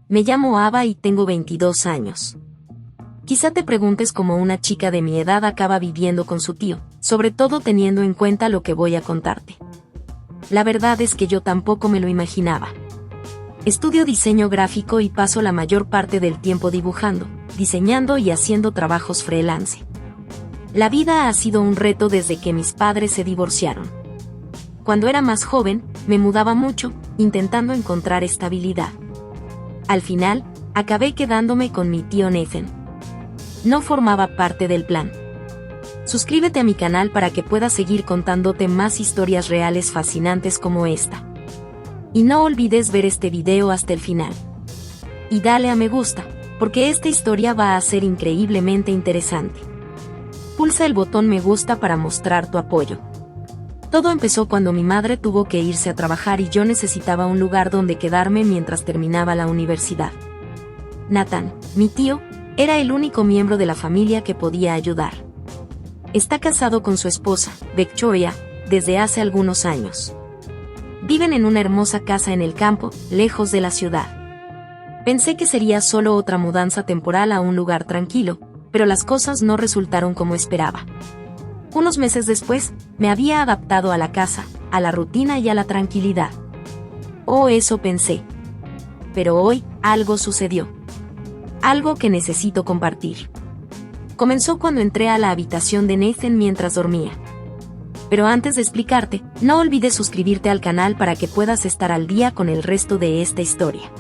me llamo Ava y tengo 22 años. Quizá te preguntes cómo una chica de mi edad acaba viviendo con su tío, sobre todo teniendo en cuenta lo que voy a contarte. La verdad es que yo tampoco me lo imaginaba. Estudio diseño gráfico y paso la mayor parte del tiempo dibujando, diseñando y haciendo trabajos freelance. La vida ha sido un reto desde que mis padres se divorciaron. Cuando era más joven, me mudaba mucho, intentando encontrar estabilidad. Al final, acabé quedándome con mi tío Nathan. No formaba parte del plan. Suscríbete a mi canal para que pueda seguir contándote más historias reales fascinantes como esta. Y no olvides ver este video hasta el final. Y dale a me gusta, porque esta historia va a ser increíblemente interesante. Pulsa el botón me gusta para mostrar tu apoyo. Todo empezó cuando mi madre tuvo que irse a trabajar y yo necesitaba un lugar donde quedarme mientras terminaba la universidad. Nathan, mi tío, era el único miembro de la familia que podía ayudar. Está casado con su esposa, Victoria, desde hace algunos años. Viven en una hermosa casa en el campo, lejos de la ciudad. Pensé que sería solo otra mudanza temporal a un lugar tranquilo, pero las cosas no resultaron como esperaba. Unos meses después, me había adaptado a la casa, a la rutina y a la tranquilidad. Oh, eso pensé. Pero hoy, algo sucedió. Algo que necesito compartir. Comenzó cuando entré a la habitación de Nathan mientras dormía. Pero antes de explicarte, no olvides suscribirte al canal para que puedas estar al día con el resto de esta historia.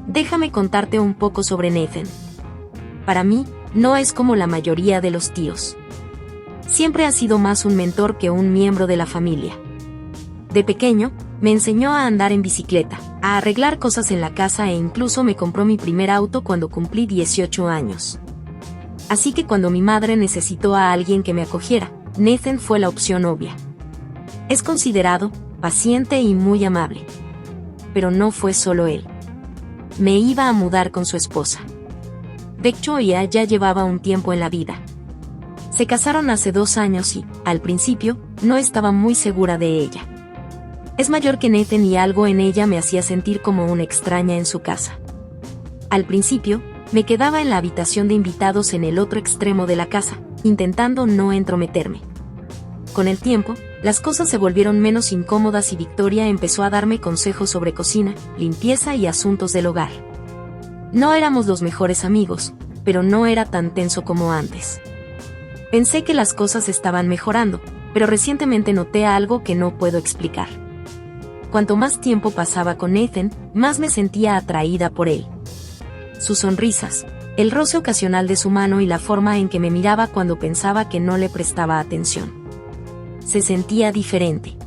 Déjame contarte un poco sobre Nathan. Para mí, no es como la mayoría de los tíos. Siempre ha sido más un mentor que un miembro de la familia. De pequeño, me enseñó a andar en bicicleta, a arreglar cosas en la casa e incluso me compró mi primer auto cuando cumplí 18 años. Así que cuando mi madre necesitó a alguien que me acogiera, Nathan fue la opción obvia. Es considerado, paciente y muy amable. Pero no fue solo él. Me iba a mudar con su esposa. Victoria ya llevaba un tiempo en la vida. Se casaron hace 2 años y, al principio, no estaba muy segura de ella. Es mayor que Nathan y algo en ella me hacía sentir como una extraña en su casa. Al principio, me quedaba en la habitación de invitados en el otro extremo de la casa, intentando no entrometerme. Con el tiempo, las cosas se volvieron menos incómodas y Victoria empezó a darme consejos sobre cocina, limpieza y asuntos del hogar. No éramos los mejores amigos, pero no era tan tenso como antes. Pensé que las cosas estaban mejorando, pero recientemente noté algo que no puedo explicar. Cuanto más tiempo pasaba con Nathan, más me sentía atraída por él. Sus sonrisas, el roce ocasional de su mano y la forma en que me miraba cuando pensaba que no le prestaba atención. Se sentía diferente.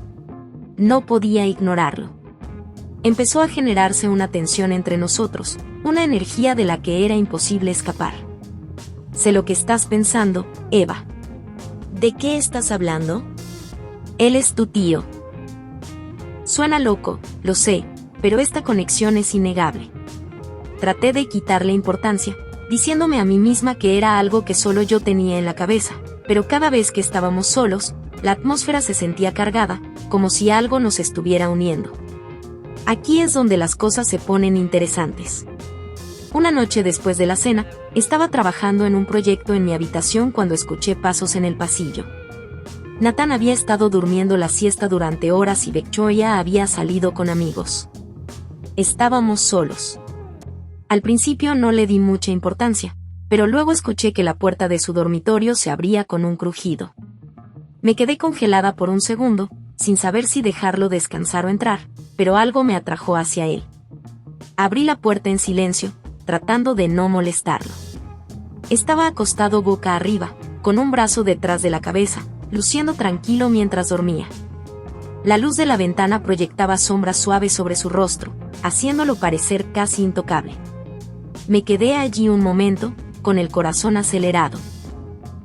No podía ignorarlo. Empezó a generarse una tensión entre nosotros, una energía de la que era imposible escapar. Sé lo que estás pensando, Eva. ¿De qué estás hablando? Él es tu tío. Suena loco, lo sé, pero esta conexión es innegable. Traté de quitarle importancia, diciéndome a mí misma que era algo que solo yo tenía en la cabeza, pero cada vez que estábamos solos, la atmósfera se sentía cargada, como si algo nos estuviera uniendo. Aquí es donde las cosas se ponen interesantes. Una noche después de la cena, estaba trabajando en un proyecto en mi habitación cuando escuché pasos en el pasillo. Nathan había estado durmiendo la siesta durante horas y Victoria había salido con amigos. Estábamos solos. Al principio no le di mucha importancia, pero luego escuché que la puerta de su dormitorio se abría con un crujido. Me quedé congelada por un segundo, sin saber si dejarlo descansar o entrar, pero algo me atrajo hacia él. Abrí la puerta en silencio, tratando de no molestarlo. Estaba acostado boca arriba, con un brazo detrás de la cabeza, luciendo tranquilo mientras dormía. La luz de la ventana proyectaba sombras suaves sobre su rostro, haciéndolo parecer casi intocable. Me quedé allí un momento, con el corazón acelerado.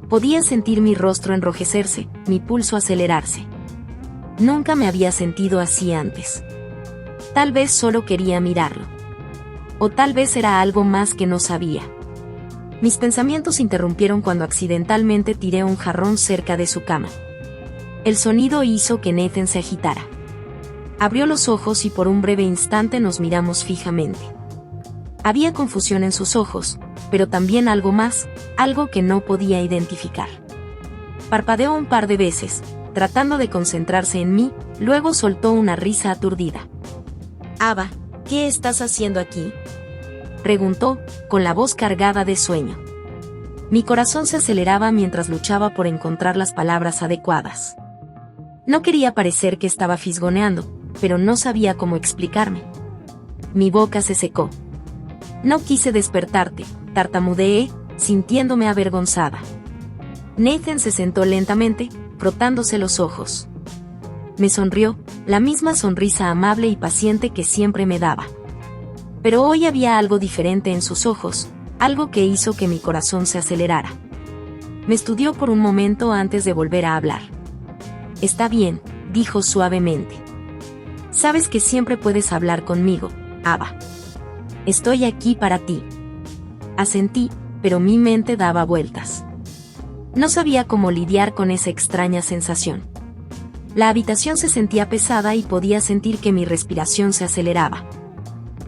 Podía sentir mi rostro enrojecerse, mi pulso acelerarse. Nunca me había sentido así antes. Tal vez solo quería mirarlo. O tal vez era algo más que no sabía. Mis pensamientos se interrumpieron cuando accidentalmente tiré un jarrón cerca de su cama. El sonido hizo que Nathan se agitara. Abrió los ojos y por un breve instante nos miramos fijamente. Había confusión en sus ojos, pero también algo más, algo que no podía identificar. Parpadeó un par de veces, tratando de concentrarse en mí, luego soltó una risa aturdida. «Ava, ¿qué estás haciendo aquí?», preguntó, con la voz cargada de sueño. Mi corazón se aceleraba mientras luchaba por encontrar las palabras adecuadas. No quería parecer que estaba fisgoneando, pero no sabía cómo explicarme. Mi boca se secó. «No quise despertarte», tartamudeé, sintiéndome avergonzada. Nathan se sentó lentamente, frotándose los ojos. Me sonrió, la misma sonrisa amable y paciente que siempre me daba. Pero hoy había algo diferente en sus ojos, algo que hizo que mi corazón se acelerara. Me estudió por un momento antes de volver a hablar. «Está bien», dijo suavemente. «Sabes que siempre puedes hablar conmigo, Ava. Estoy aquí para ti». Asentí, pero mi mente daba vueltas. No sabía cómo lidiar con esa extraña sensación. La habitación se sentía pesada y podía sentir que mi respiración se aceleraba.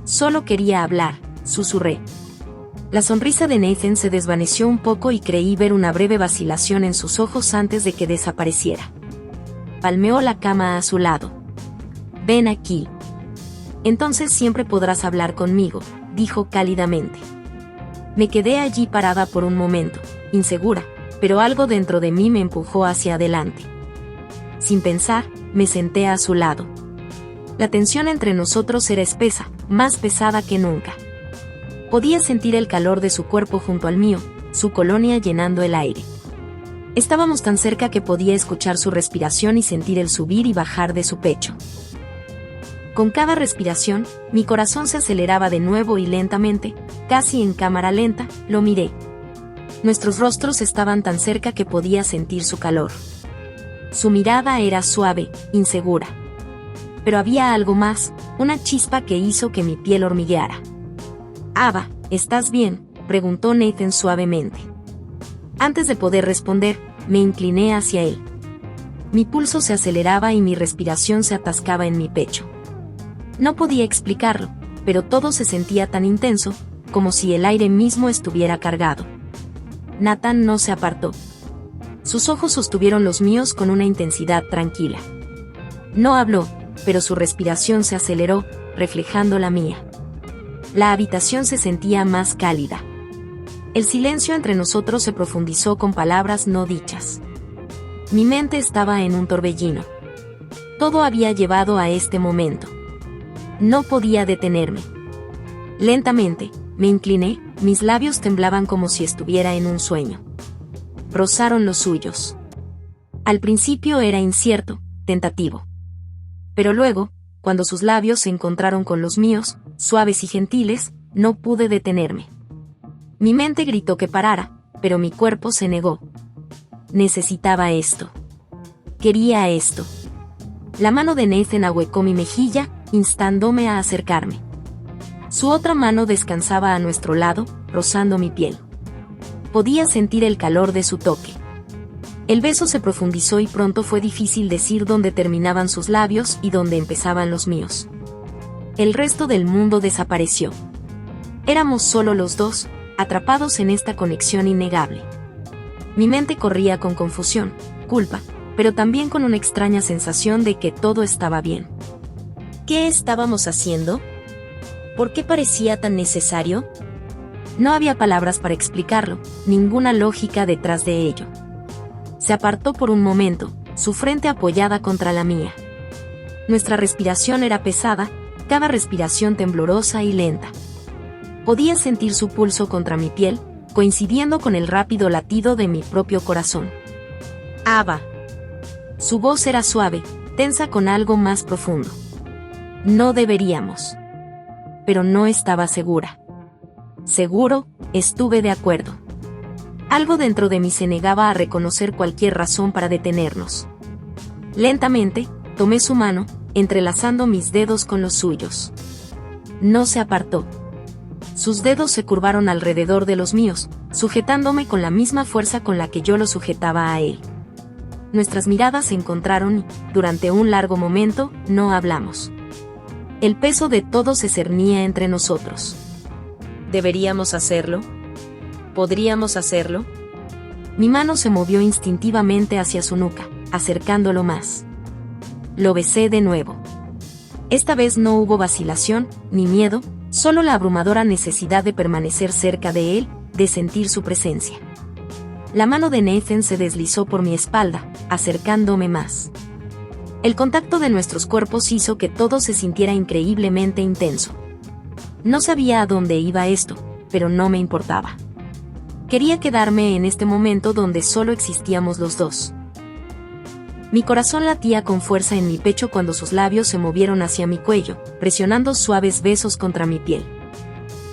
«Solo quería hablar», susurré. La sonrisa de Nathan se desvaneció un poco y creí ver una breve vacilación en sus ojos antes de que desapareciera. Palmeó la cama a su lado. «Ven aquí. Entonces siempre podrás hablar conmigo», dijo cálidamente. Me quedé allí parada por un momento, insegura, pero algo dentro de mí me empujó hacia adelante. Sin pensar, me senté a su lado. La tensión entre nosotros era espesa, más pesada que nunca. Podía sentir el calor de su cuerpo junto al mío, su colonia llenando el aire. Estábamos tan cerca que podía escuchar su respiración y sentir el subir y bajar de su pecho. Con cada respiración, mi corazón se aceleraba de nuevo y lentamente, casi en cámara lenta, lo miré. Nuestros rostros estaban tan cerca que podía sentir su calor. Su mirada era suave, insegura. Pero había algo más, una chispa que hizo que mi piel hormigueara. «Ava, ¿estás bien?», preguntó Nathan suavemente. Antes de poder responder, me incliné hacia él. Mi pulso se aceleraba y mi respiración se atascaba en mi pecho. No podía explicarlo, pero todo se sentía tan intenso, como si el aire mismo estuviera cargado. Nathan no se apartó. Sus ojos sostuvieron los míos con una intensidad tranquila. No habló, pero su respiración se aceleró, reflejando la mía. La habitación se sentía más cálida. El silencio entre nosotros se profundizó con palabras no dichas. Mi mente estaba en un torbellino. Todo había llevado a este momento. No podía detenerme. Lentamente, me incliné, mis labios temblaban como si estuviera en un sueño. Rozaron los suyos. Al principio era incierto, tentativo. Pero luego, cuando sus labios se encontraron con los míos, suaves y gentiles, no pude detenerme. Mi mente gritó que parara, pero mi cuerpo se negó. Necesitaba esto. Quería esto. La mano de Nathan ahuecó mi mejilla, instándome a acercarme. Su otra mano descansaba a nuestro lado, rozando mi piel. Podía sentir el calor de su toque. El beso se profundizó y pronto fue difícil decir dónde terminaban sus labios y dónde empezaban los míos. El resto del mundo desapareció. Éramos solo los dos, atrapados en esta conexión innegable. Mi mente corría con confusión, culpa, pero también con una extraña sensación de que todo estaba bien. ¿Qué estábamos haciendo? ¿Por qué parecía tan necesario? No había palabras para explicarlo, ninguna lógica detrás de ello. Se apartó por un momento, su frente apoyada contra la mía. Nuestra respiración era pesada, cada respiración temblorosa y lenta. Podía sentir su pulso contra mi piel, coincidiendo con el rápido latido de mi propio corazón. «Ava». Su voz era suave, tensa con algo más profundo. No deberíamos. Pero no estaba segura. Seguro, estuve de acuerdo. Algo dentro de mí se negaba a reconocer cualquier razón para detenernos. Lentamente, tomé su mano, entrelazando mis dedos con los suyos. No se apartó. Sus dedos se curvaron alrededor de los míos, sujetándome con la misma fuerza con la que yo lo sujetaba a él. Nuestras miradas se encontraron y, durante un largo momento, no hablamos. El peso de todo se cernía entre nosotros. ¿Deberíamos hacerlo? ¿Podríamos hacerlo? Mi mano se movió instintivamente hacia su nuca, acercándolo más. Lo besé de nuevo. Esta vez no hubo vacilación, ni miedo, solo la abrumadora necesidad de permanecer cerca de él, de sentir su presencia. La mano de Nathan se deslizó por mi espalda, acercándome más. El contacto de nuestros cuerpos hizo que todo se sintiera increíblemente intenso. No sabía a dónde iba esto, pero no me importaba. Quería quedarme en este momento donde solo existíamos los dos. Mi corazón latía con fuerza en mi pecho cuando sus labios se movieron hacia mi cuello, presionando suaves besos contra mi piel.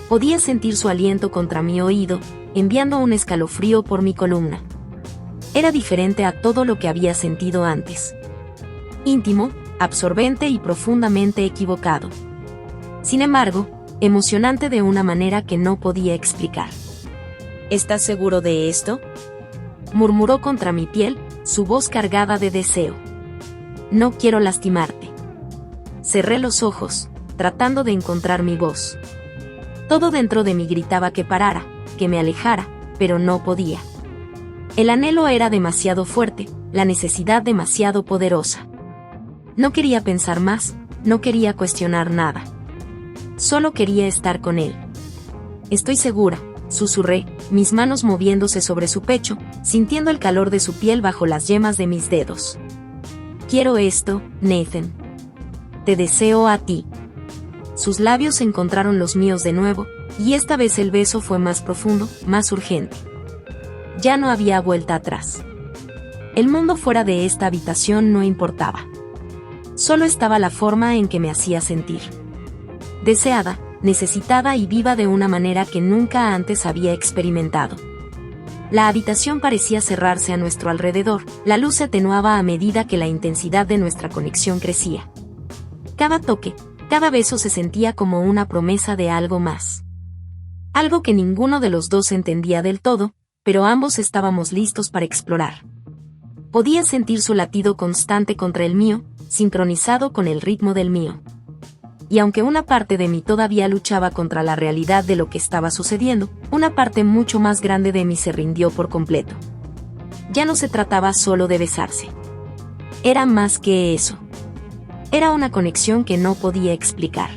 Podía sentir su aliento contra mi oído, enviando un escalofrío por mi columna. Era diferente a todo lo que había sentido antes. Íntimo, absorbente y profundamente equivocado. Sin embargo, emocionante de una manera que no podía explicar. ¿Estás seguro de esto?, murmuró contra mi piel, su voz cargada de deseo. No quiero lastimarte. Cerré los ojos, tratando de encontrar mi voz. Todo dentro de mí gritaba que parara, que me alejara, pero no podía. El anhelo era demasiado fuerte, la necesidad demasiado poderosa. No quería pensar más, no quería cuestionar nada. Solo quería estar con él. Estoy segura, susurré, mis manos moviéndose sobre su pecho, sintiendo el calor de su piel bajo las yemas de mis dedos. Quiero esto, Nathan. Te deseo a ti. Sus labios encontraron los míos de nuevo, y esta vez el beso fue más profundo, más urgente. Ya no había vuelta atrás. El mundo fuera de esta habitación no importaba. Solo estaba la forma en que me hacía sentir. Deseada, necesitada y viva de una manera que nunca antes había experimentado. La habitación parecía cerrarse a nuestro alrededor, la luz se atenuaba a medida que la intensidad de nuestra conexión crecía. Cada toque, cada beso se sentía como una promesa de algo más. Algo que ninguno de los dos entendía del todo, pero ambos estábamos listos para explorar. Podía sentir su latido constante contra el mío, sincronizado con el ritmo del mío. Y aunque una parte de mí todavía luchaba contra la realidad de lo que estaba sucediendo, una parte mucho más grande de mí se rindió por completo. Ya no se trataba solo de besarse. Era más que eso. Era una conexión que no podía explicar.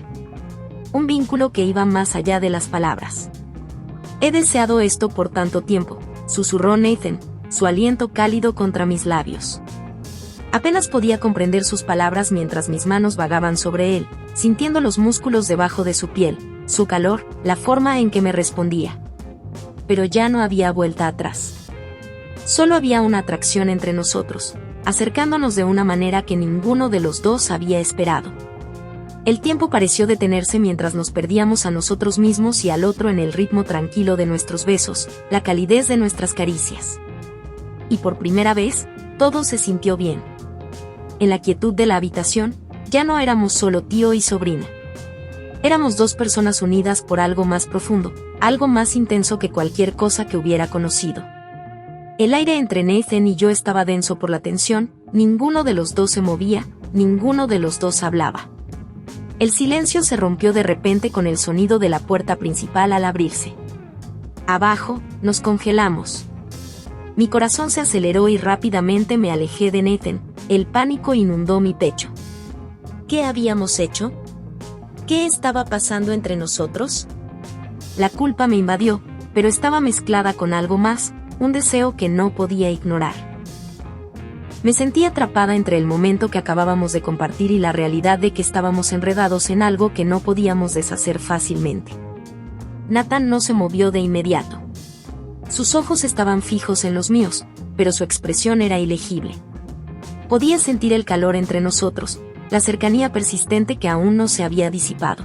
Un vínculo que iba más allá de las palabras. He deseado esto por tanto tiempo, susurró Nathan, su aliento cálido contra mis labios. Apenas podía comprender sus palabras mientras mis manos vagaban sobre él, sintiendo los músculos debajo de su piel, su calor, la forma en que me respondía. Pero ya no había vuelta atrás. Solo había una atracción entre nosotros, acercándonos de una manera que ninguno de los dos había esperado. El tiempo pareció detenerse mientras nos perdíamos a nosotros mismos y al otro en el ritmo tranquilo de nuestros besos, la calidez de nuestras caricias. Y por primera vez, todo se sintió bien. En la quietud de la habitación, ya no éramos solo tío y sobrina. Éramos dos personas unidas por algo más profundo, algo más intenso que cualquier cosa que hubiera conocido. El aire entre Nathan y yo estaba denso por la tensión, ninguno de los dos se movía, ninguno de los dos hablaba. El silencio se rompió de repente con el sonido de la puerta principal al abrirse. Abajo, nos congelamos. Mi corazón se aceleró y rápidamente me alejé de Nathan, el pánico inundó mi pecho. ¿Qué habíamos hecho? ¿Qué estaba pasando entre nosotros? La culpa me invadió, pero estaba mezclada con algo más, un deseo que no podía ignorar. Me sentí atrapada entre el momento que acabábamos de compartir y la realidad de que estábamos enredados en algo que no podíamos deshacer fácilmente. Nathan no se movió de inmediato. Sus ojos estaban fijos en los míos, pero su expresión era ilegible. Podía sentir el calor entre nosotros, la cercanía persistente que aún no se había disipado.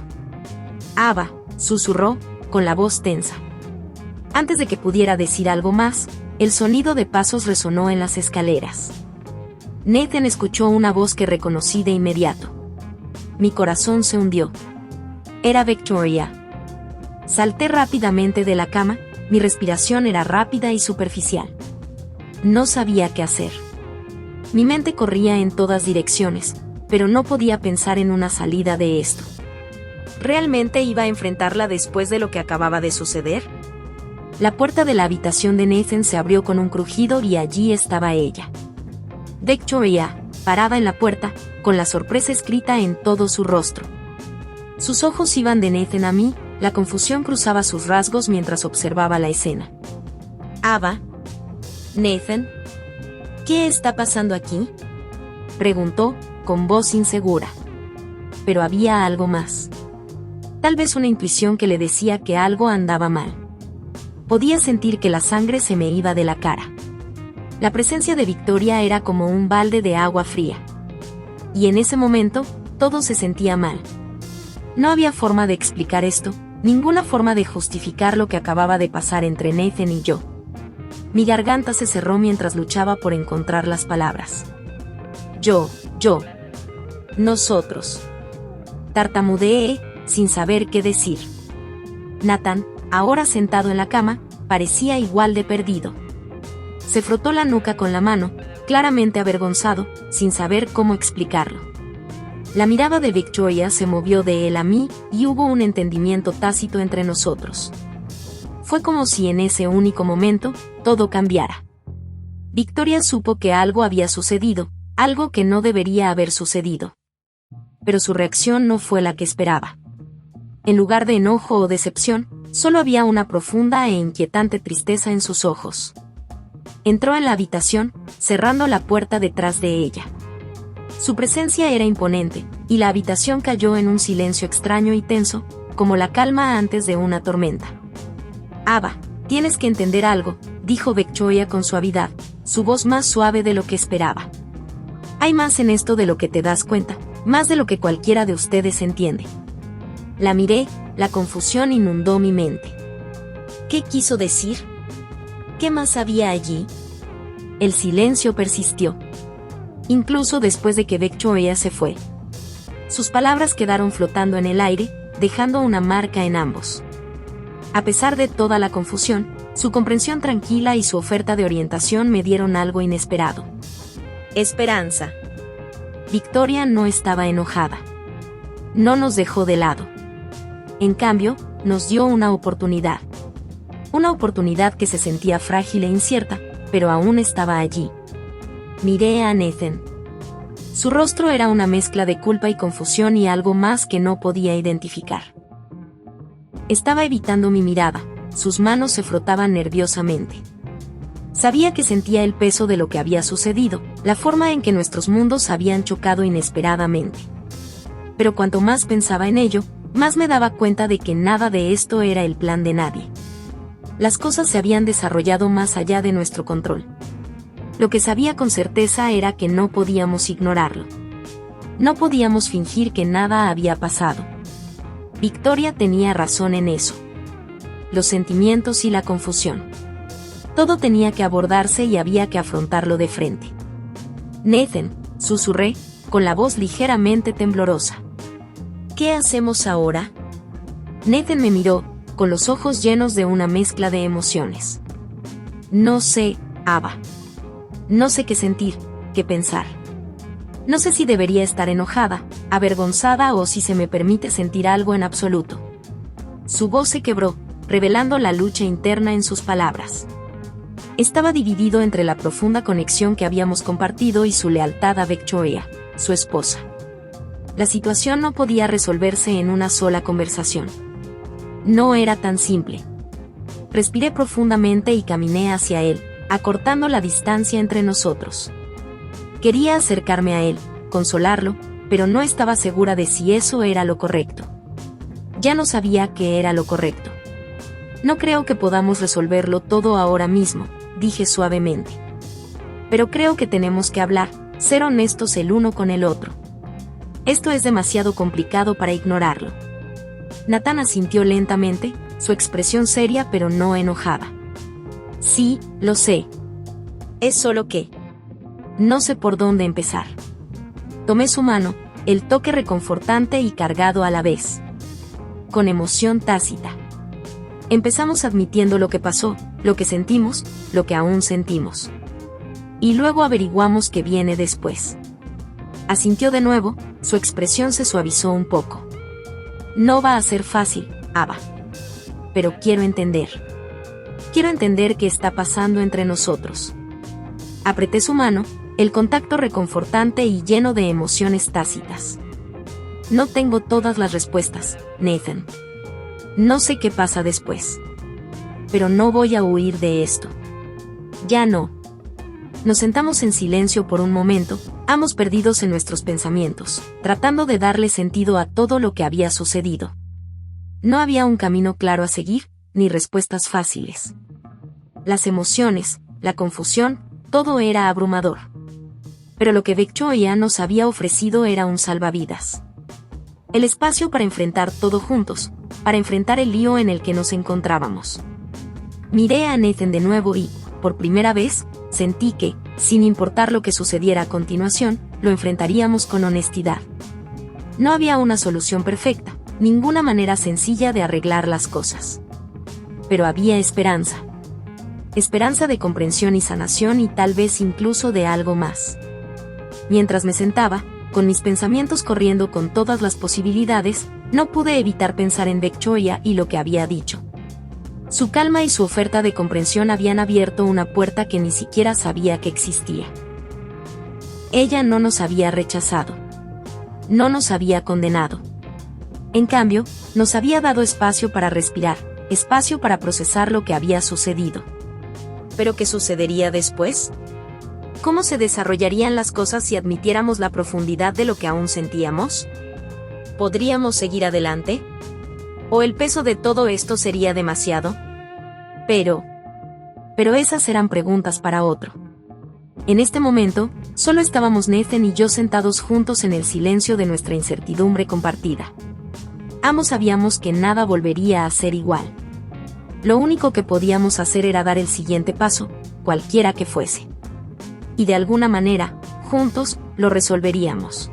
«Ava», susurró, con la voz tensa. Antes de que pudiera decir algo más, el sonido de pasos resonó en las escaleras. Nathan escuchó una voz que reconocí de inmediato. Mi corazón se hundió. Era Victoria. Salté rápidamente de la cama, mi respiración era rápida y superficial. No sabía qué hacer. Mi mente corría en todas direcciones, pero no podía pensar en una salida de esto. ¿Realmente iba a enfrentarla después de lo que acababa de suceder? La puerta de la habitación de Nathan se abrió con un crujido y allí estaba ella. Victoria, parada en la puerta, con la sorpresa escrita en todo su rostro. Sus ojos iban de Nathan a mí, la confusión cruzaba sus rasgos mientras observaba la escena. «Ava. Nathan. ¿Qué está pasando aquí?», preguntó, con voz insegura. Pero había algo más. Tal vez una intuición que le decía que algo andaba mal. Podía sentir que la sangre se me iba de la cara. La presencia de Victoria era como un balde de agua fría. Y en ese momento, todo se sentía mal. No había forma de explicar esto, ninguna forma de justificar lo que acababa de pasar entre Nathan y yo. Mi garganta se cerró mientras luchaba por encontrar las palabras. Yo, nosotros. Tartamudeé, sin saber qué decir. Nathan, ahora sentado en la cama, parecía igual de perdido. Se frotó la nuca con la mano, claramente avergonzado, sin saber cómo explicarlo. La mirada de Victoria se movió de él a mí, y hubo un entendimiento tácito entre nosotros. Fue como si en ese único momento, todo cambiara. Victoria supo que algo había sucedido, algo que no debería haber sucedido. Pero su reacción no fue la que esperaba. En lugar de enojo o decepción, solo había una profunda e inquietante tristeza en sus ojos. Entró en la habitación, cerrando la puerta detrás de ella. Su presencia era imponente, y la habitación cayó en un silencio extraño y tenso, como la calma antes de una tormenta. «Ava, tienes que entender algo», dijo Victoria con suavidad, su voz más suave de lo que esperaba. «Hay más en esto de lo que te das cuenta, más de lo que cualquiera de ustedes entiende». La miré, la confusión inundó mi mente. ¿Qué quiso decir? ¿Qué más había allí? El silencio persistió. Incluso después de que Victoria se fue. Sus palabras quedaron flotando en el aire, dejando una marca en ambos. A pesar de toda la confusión, su comprensión tranquila y su oferta de orientación me dieron algo inesperado. Esperanza. Victoria no estaba enojada. No nos dejó de lado. En cambio, nos dio una oportunidad. Una oportunidad que se sentía frágil e incierta, pero aún estaba allí. Miré a Nathan. Su rostro era una mezcla de culpa y confusión y algo más que no podía identificar. Estaba evitando mi mirada, sus manos se frotaban nerviosamente. Sabía que sentía el peso de lo que había sucedido, la forma en que nuestros mundos habían chocado inesperadamente. Pero cuanto más pensaba en ello, más me daba cuenta de que nada de esto era el plan de nadie. Las cosas se habían desarrollado más allá de nuestro control. Lo que sabía con certeza era que no podíamos ignorarlo. No podíamos fingir que nada había pasado. Victoria tenía razón en eso. Los sentimientos y la confusión. Todo tenía que abordarse y había que afrontarlo de frente. Nathan, susurré, con la voz ligeramente temblorosa. ¿Qué hacemos ahora? Nathan me miró, con los ojos llenos de una mezcla de emociones. No sé, Ava. No sé qué sentir, qué pensar. No sé si debería estar enojada, avergonzada o si se me permite sentir algo en absoluto. Su voz se quebró, revelando la lucha interna en sus palabras. Estaba dividido entre la profunda conexión que habíamos compartido y su lealtad a Victoria, su esposa. La situación no podía resolverse en una sola conversación. No era tan simple. Respiré profundamente y caminé hacia él, acortando la distancia entre nosotros. Quería acercarme a él, consolarlo, pero no estaba segura de si eso era lo correcto. Ya no sabía qué era lo correcto. No creo que podamos resolverlo todo ahora mismo, dije suavemente. Pero creo que tenemos que hablar, ser honestos el uno con el otro. Esto es demasiado complicado para ignorarlo. Nathan asintió lentamente, su expresión seria pero no enojada. Sí, lo sé. Es solo que no sé por dónde empezar. Tomé su mano, el toque reconfortante y cargado a la vez. Con emoción tácita. Empezamos admitiendo lo que pasó, lo que sentimos, lo que aún sentimos. Y luego averiguamos qué viene después. Asintió de nuevo, su expresión se suavizó un poco. No va a ser fácil, Ava. Pero quiero entender. Quiero entender qué está pasando entre nosotros. Apreté su mano, el contacto reconfortante y lleno de emociones tácitas. No tengo todas las respuestas, Nathan. No sé qué pasa después. Pero no voy a huir de esto. Ya no. Nos sentamos en silencio por un momento, ambos perdidos en nuestros pensamientos, tratando de darle sentido a todo lo que había sucedido. No había un camino claro a seguir, ni respuestas fáciles. Las emociones, la confusión, todo era abrumador. Pero lo que Victoria nos había ofrecido era un salvavidas. El espacio para enfrentar todo juntos, para enfrentar el lío en el que nos encontrábamos. Miré a Nathan de nuevo y, por primera vez, sentí que, sin importar lo que sucediera a continuación, lo enfrentaríamos con honestidad. No había una solución perfecta, ninguna manera sencilla de arreglar las cosas. Pero había esperanza. Esperanza de comprensión y sanación y tal vez incluso de algo más. Mientras me sentaba, con mis pensamientos corriendo con todas las posibilidades, no pude evitar pensar en Victoria y lo que había dicho. Su calma y su oferta de comprensión habían abierto una puerta que ni siquiera sabía que existía. Ella no nos había rechazado. No nos había condenado. En cambio, nos había dado espacio para respirar, espacio para procesar lo que había sucedido. ¿Pero qué sucedería después? ¿Cómo se desarrollarían las cosas si admitiéramos la profundidad de lo que aún sentíamos? ¿Podríamos seguir adelante? ¿O el peso de todo esto sería demasiado? Pero esas eran preguntas para otro. En este momento, solo estábamos Nathan y yo sentados juntos en el silencio de nuestra incertidumbre compartida. Ambos sabíamos que nada volvería a ser igual. Lo único que podíamos hacer era dar el siguiente paso, cualquiera que fuese. Y de alguna manera, juntos, lo resolveríamos.